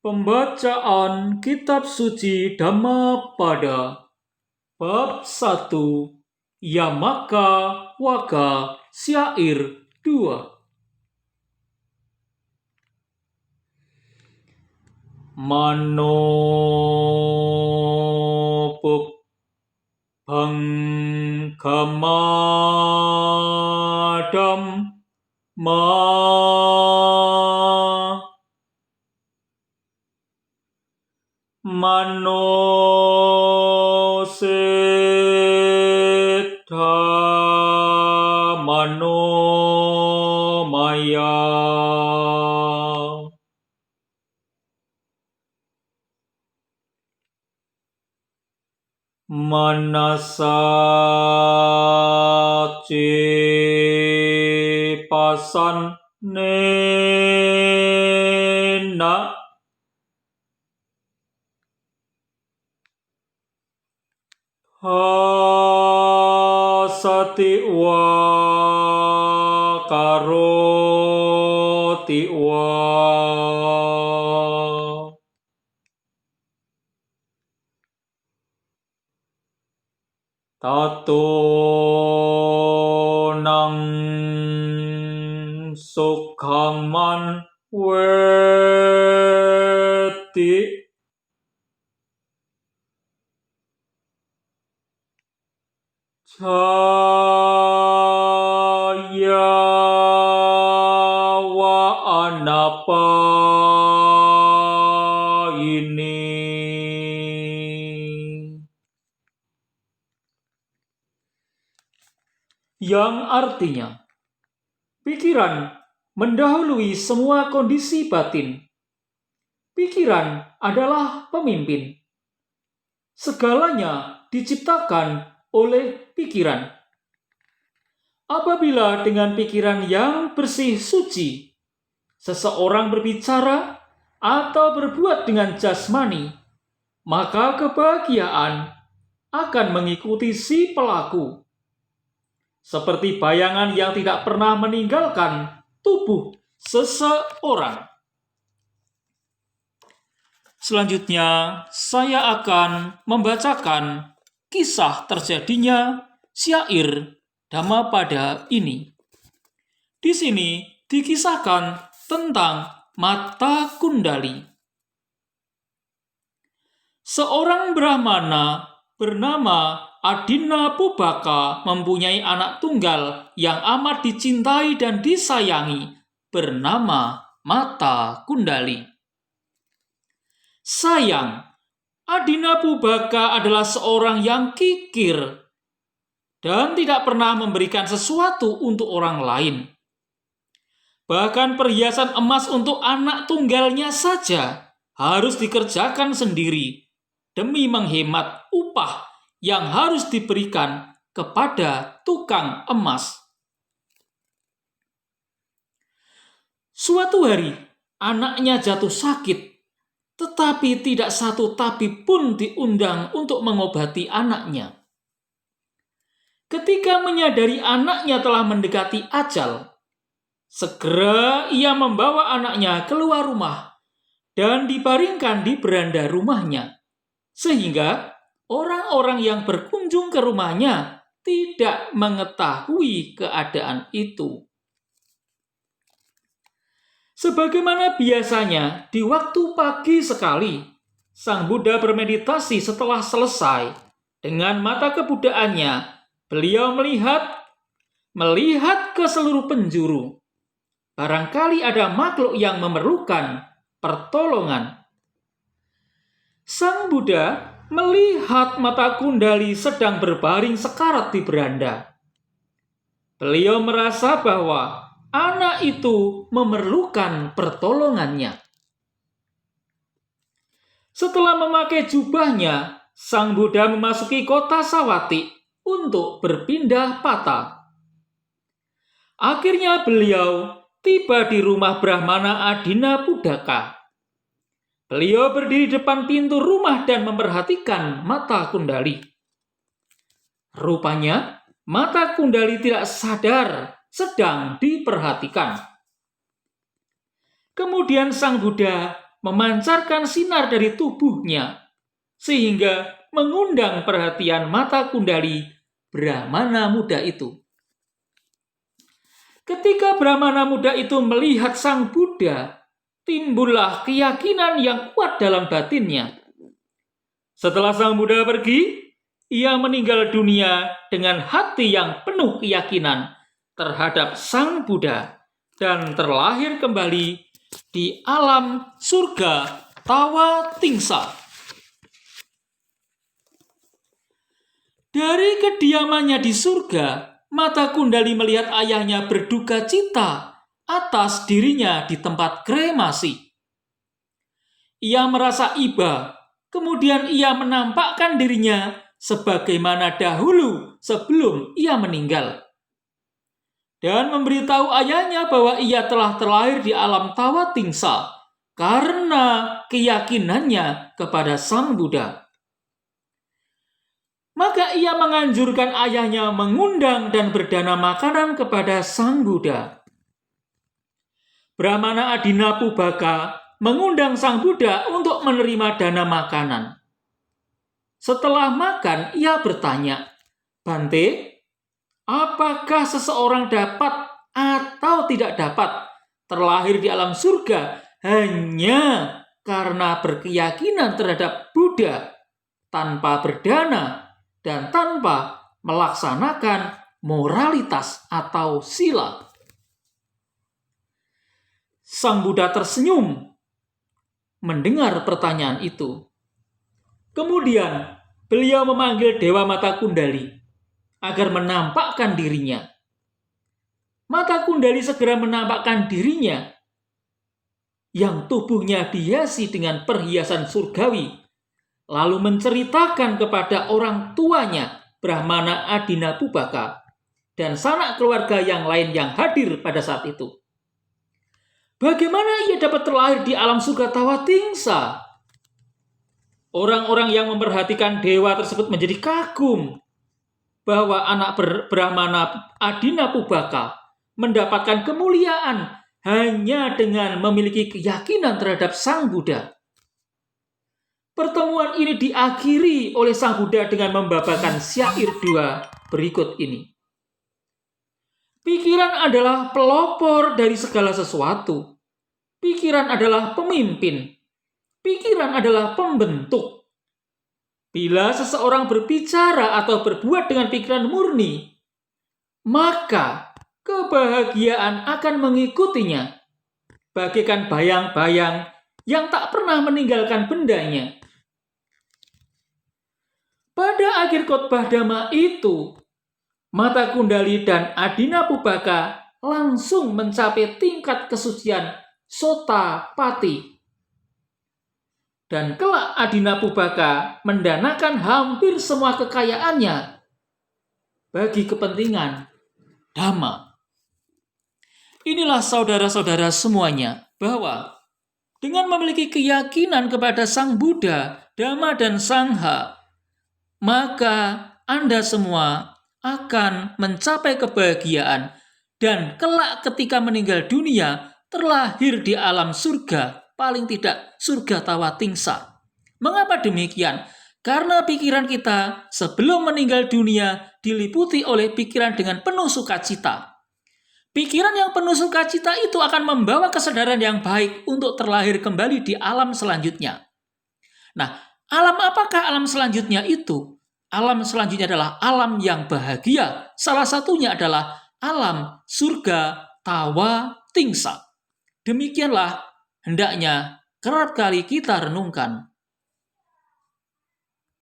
Pembacaan Kitab Suci Dhammapada Bab 1 Yamaka Waka Syair 2. Manopuk Banggamadam Ma Mano Seddha Mano Maya Manasa Cepasan Nena Hasati wa karoti wa tato nang sukhaman weti Jaya wa anapa ini yang artinya pikiran mendahului semua kondisi batin. Pikiran adalah pemimpin. Segalanya diciptakan oleh pikiran. Apabila dengan pikiran yang bersih suci, seseorang berbicara atau berbuat dengan jasmani, maka kebahagiaan akan mengikuti si pelaku. Seperti bayangan yang tidak pernah meninggalkan tubuh seseorang. Selanjutnya, saya akan membacakan kisah terjadinya syair Dhammapada ini. Di sini dikisahkan tentang mata kundali. Seorang brahmana bernama Adina Pubaka mempunyai anak tunggal yang amat dicintai dan disayangi bernama Mata Kundali. Sayang, Adina Pubaka adalah seorang yang kikir dan tidak pernah memberikan sesuatu untuk orang lain. Bahkan perhiasan emas untuk anak tunggalnya saja harus dikerjakan sendiri demi menghemat upah yang harus diberikan kepada tukang emas. Suatu hari, anaknya jatuh sakit, tetapi tidak satu tabib pun diundang untuk mengobati anaknya. Ketika menyadari anaknya telah mendekati ajal, segera ia membawa anaknya keluar rumah dan dibaringkan di beranda rumahnya, sehingga orang-orang yang berkunjung ke rumahnya tidak mengetahui keadaan itu. Sebagaimana biasanya, di waktu pagi sekali, Sang Buddha bermeditasi. Setelah selesai, dengan mata kebudaannya, beliau melihat ke seluruh penjuru. Barangkali ada makhluk yang memerlukan pertolongan. Sang Buddha melihat Mata Kundali sedang berbaring sekarat di beranda. Beliau merasa bahwa anak itu memerlukan pertolongannya. Setelah memakai jubahnya, Sang Buddha memasuki kota Sawati untuk berpindah patah. Akhirnya beliau tiba di rumah Brahmana Adina Pubaka. Beliau berdiri di depan pintu rumah dan memperhatikan Mata Kundali. Rupanya, Mata Kundali tidak sadar sedang diperhatikan. Kemudian Sang Buddha memancarkan sinar dari tubuhnya, sehingga mengundang perhatian mata Kundali Brahmana muda itu. Ketika Brahmana muda itu melihat Sang Buddha, timbullah keyakinan yang kuat dalam batinnya. Setelah Sang Buddha pergi, ia meninggal dunia dengan hati yang penuh keyakinan terhadap Sang Buddha dan terlahir kembali di alam surga Tawa Tingsa. Dari kediamannya di surga, mata Kundali melihat ayahnya berduka cita atas dirinya di tempat kremasi. Ia merasa iba, kemudian ia menampakkan dirinya sebagaimana dahulu sebelum ia meninggal, dan memberitahu ayahnya bahwa ia telah terlahir di alam Tawa Tingsa karena keyakinannya kepada Sang Buddha. Maka ia menganjurkan ayahnya mengundang dan berdana makanan kepada Sang Buddha. Brahmana Adinapubhaka mengundang Sang Buddha untuk menerima dana makanan. Setelah makan, ia bertanya, "Bante, apakah seseorang dapat atau tidak dapat terlahir di alam surga hanya karena berkeyakinan terhadap Buddha tanpa berdana dan tanpa melaksanakan moralitas atau sila?" Sang Buddha tersenyum mendengar pertanyaan itu. Kemudian beliau memanggil Dewa Mata Kundali agar menampakkan dirinya. Mata Kundali segera menampakkan dirinya yang tubuhnya dihiasi dengan perhiasan surgawi, lalu menceritakan kepada orang tuanya Brahmana Adinapubhaka dan sanak keluarga yang lain yang hadir pada saat itu. Bagaimana ia dapat terlahir di alam surga Tawa Tingsa? Orang-orang yang memperhatikan dewa tersebut menjadi kagum bahwa anak Brahmana Adinapubhaka mendapatkan kemuliaan hanya dengan memiliki keyakinan terhadap Sang Buddha. Pertemuan ini diakhiri oleh Sang Buddha dengan membabakan syair 2 berikut ini. Pikiran adalah pelopor dari segala sesuatu. Pikiran adalah pemimpin. Pikiran adalah pembentuk. Bila seseorang berbicara atau berbuat dengan pikiran murni, maka kebahagiaan akan mengikutinya, bagaikan bayang-bayang yang tak pernah meninggalkan bendanya. Pada akhir khotbah Dhamma itu, Mata Kundali dan Adinapubhaka langsung mencapai tingkat kesucian Sotapati. Dan kelak Adinapubhaka mendanakan hampir semua kekayaannya bagi kepentingan Dhamma. Inilah saudara-saudara semuanya, bahwa dengan memiliki keyakinan kepada Sang Buddha, Dhamma dan Sangha, maka Anda semua akan mencapai kebahagiaan dan kelak ketika meninggal dunia terlahir di alam surga, paling tidak surga Tawa Tingsa. Mengapa demikian? Karena pikiran kita sebelum meninggal dunia diliputi oleh pikiran dengan penuh sukacita. Pikiran yang penuh sukacita itu akan membawa kesadaran yang baik untuk terlahir kembali di alam selanjutnya. Nah, alam apakah alam selanjutnya itu? Alam selanjutnya adalah alam yang bahagia. Salah satunya adalah alam surga Tawa Tingsa. Demikianlah hendaknya kerap kali kita renungkan.